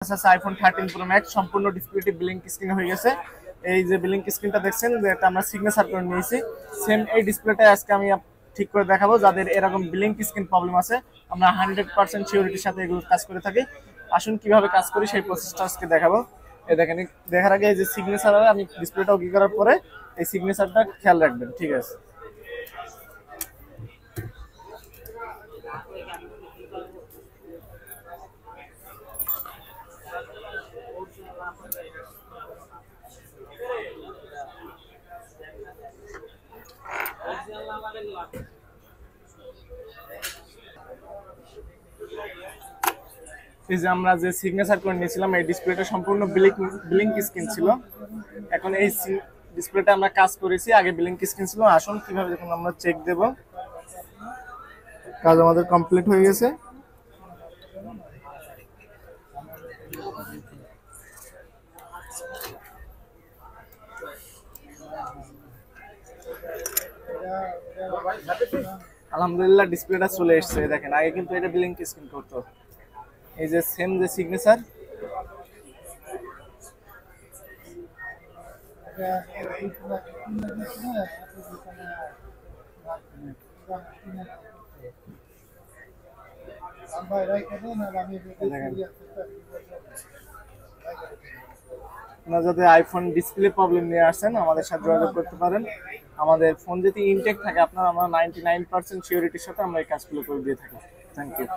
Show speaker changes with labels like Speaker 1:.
Speaker 1: আছে iPhone 13 pro max সম্পূর্ণ ডিসপ্লেটি blink screen হয়ে গেছে। এই যে ব্লিঙ্ক স্ক্রিনটা দেখছেন যে এটা আমরা সিগনেচার করে নিয়েছি, সেম এই ডিসপ্লেটা আজকে আমি ঠিক করে দেখাবো। যাদের এরকম ব্লিঙ্ক স্ক্রিন প্রবলেম আছে, আমরা 100% সিওরিটির সাথে এগুলো কাজ করে থাকি। আসুন কিভাবে কাজ করি সেই প্রসেসটা আজকে দেখাবো। এই দেখেন, দেখার আগে এই যে সিগনেচার আমি ডিসপ্লেটা ওকে করার পরে এই সিগনেচারটা খেয়াল রাখবেন, ঠিক আছে? এই যে আমরা যে সিগনেচার করে নিয়েছিলাম, এই ডিসপ্লেটা সম্পূর্ণ ব্লিঙ্ক স্ক্রিন ছিল। এখন এই ডিসপ্লেটা আমরা কাজ করেছি, আগে ব্লিঙ্ক স্ক্রিন ছিল। আসুন কিভাবে যখন আমরা চেক দেব। কাজ আমাদের কমপ্লিট হয়ে গেছে। আলহামদুলিল্লাহ ডিসপ্লেটা চলে এসেছে। দেখেন, আগে কিন্তু এটা ব্লিঙ্ক স্ক্রিন করতো। এই যে সেম যে সিগনেচার, আপনারা যদি আইফোন ডিসপ্লে প্রবলেম নিয়ে আসেন আমাদের সাথে যোগাযোগ করতে পারেন। আমাদের ফোন যদি ইনটেক থাকে আপনার, আমরা 99% সিওরিটির সাথে আমরা এই কাজগুলো করে দিয়ে থাকি। Thank you.